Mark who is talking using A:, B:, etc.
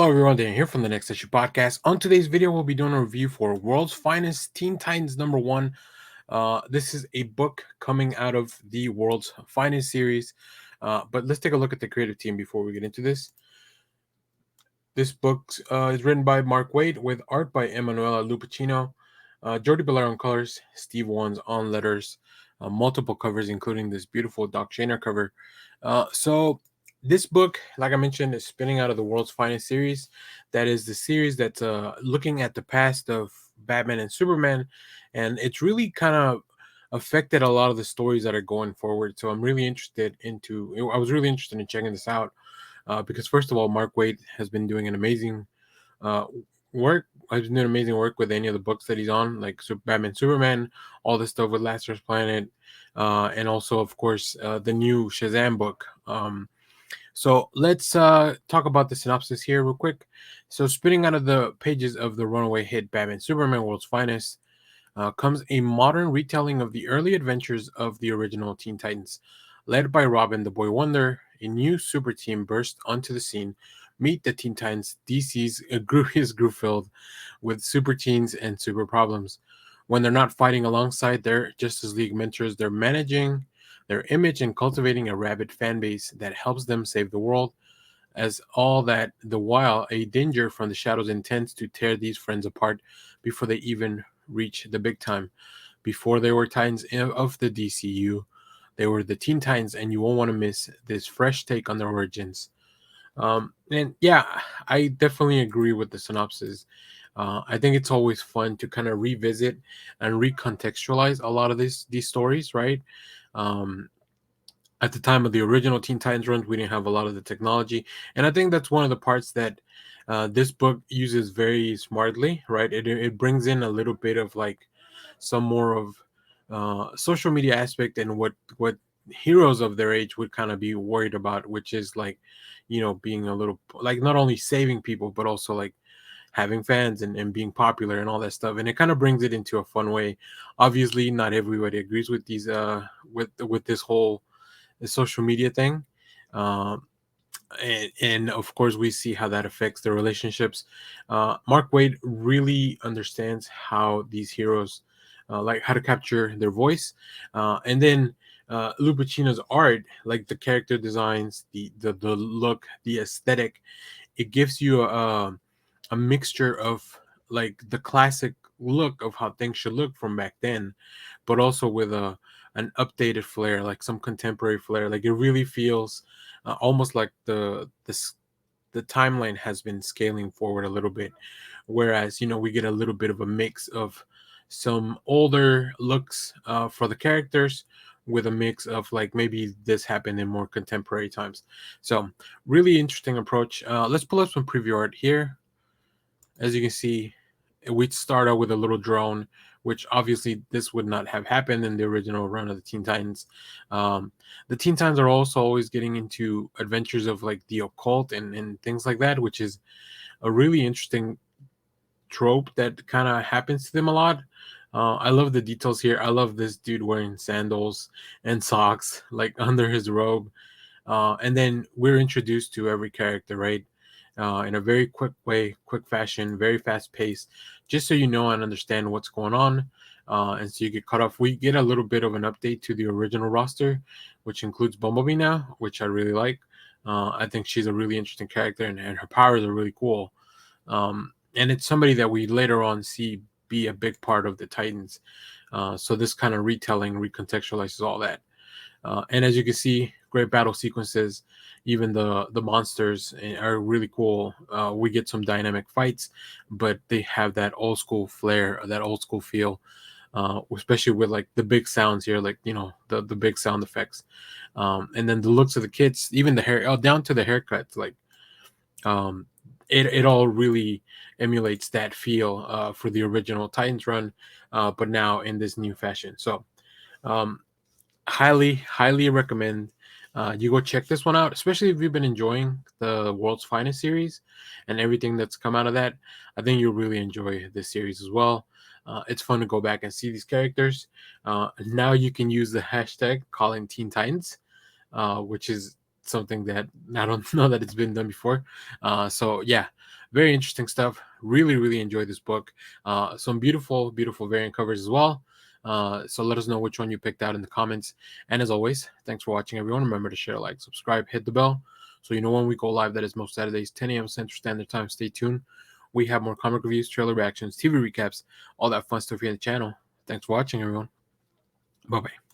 A: Hello everyone, Dan here from the Next Issue Podcast. On today's video, we'll be doing a review for World's Finest Teen Titans #1. This is a book coming out of the World's Finest series. But let's take a look at the creative team before we get into this. This book is written by Mark Waid with art by Emanuela Lupacchino, Jordie Bellaire on colors, Steve Wands on letters, multiple covers, including this beautiful Doc Shaner cover. So this book, like I mentioned, is spinning out of the World's Finest series. That is the series that's looking at the past of Batman and Superman, and it's really kind of affected a lot of the stories that are going forward. So I'm really interested into. I was really interested in checking this out because first of all, Mark Waid has been doing an amazing uh, work. Has been doing amazing work with any of the books that he's on, like Batman, Superman, all the stuff with Lazarus Planet, and also, of course, the new Shazam book. So let's talk about the synopsis here real quick. So spinning out of the pages of the runaway hit Batman Superman World's Finest comes a modern retelling of the early adventures of the original Teen Titans. Led by Robin the Boy Wonder, a new super team burst onto the scene. Meet the Teen Titans, DC's grooviest group filled with super teens and super problems. When they're not fighting alongside their Justice League mentors, they're managing their image and cultivating a rabid fan base that helps them save the world. As all that the while, a danger from the shadows intends to tear these friends apart before they even reach the big time. Before they were Titans of the DCU, they were the Teen Titans, and you won't want to miss this fresh take on their origins. And yeah, I definitely agree with the synopsis. I think it's always fun to kind of revisit and recontextualize a lot of these stories, right? Um, at the time of the original Teen Titans runs, we didn't have a lot of the technology, and I think that's one of the parts that this book uses very smartly, right? It brings in a little bit of like some more of social media aspect and what heroes of their age would kind of be worried about, which is like, being a little like not only saving people but also like having fans and being popular and all that stuff, and it kind of brings it into a fun way. Obviously not everybody agrees with these with this whole the social media thing. Um, and of course, we see how that affects the relationships. Mark Waid really understands how these heroes, like how to capture their voice. And then Lupacchino's art, like the character designs, the look, the aesthetic, it gives you a mixture of like the classic look of how things should look from back then, but also with an updated flair, like some contemporary flair. Like it really feels almost like the timeline has been scaling forward a little bit, whereas we get a little bit of a mix of some older looks for the characters with a mix of like maybe this happened in more contemporary times. So really interesting approach. Let's pull up some preview art here. As you can see, we start out with a little drone, which obviously this would not have happened in the original run of the Teen Titans. Um, the Teen Titans are also always getting into adventures of like the occult and things like that, which is a really interesting trope that kind of happens to them a lot. I love the details here. I love this dude wearing sandals and socks like under his robe. And then we're introduced to every character, right? In a very quick way, quick fashion, very fast pace, just so you know and understand what's going on. And so you get caught off. We get a little bit of an update to the original roster, which includes Bumblebee now, which I really like. I think she's a really interesting character, and her powers are really cool. And it's somebody that we later on see be a big part of the Titans. So this kind of retelling recontextualizes all that. And as you can see, great battle sequences. Even the monsters are really cool. We get some dynamic fights, but they have that old school flair, that old school feel, especially with like the big sounds here, like the big sound effects. And then the looks of the kids, even the hair, down to the haircuts, like um, it all really emulates that feel for the original Titans run, but now in this new fashion. So. Um, highly recommend you go check this one out, especially if you've been enjoying the World's Finest series and everything that's come out of that. I think you'll really enjoy this series as well. It's fun to go back and see these characters. Now you can use the hashtag calling Teen Titans, which is something that I don't know that it's been done before. So yeah, Very interesting stuff. Really enjoyed this book. Some beautiful variant covers as well. So let us know which one you picked out in the comments. And as always, thanks for watching, everyone. Remember to share, like, subscribe, hit the bell, so you know when we go live. That is most Saturdays, 10 a.m. Central Standard Time. Stay tuned. We have more comic reviews, trailer reactions, TV recaps, all that fun stuff here on the channel. Thanks for watching, everyone. Bye-bye.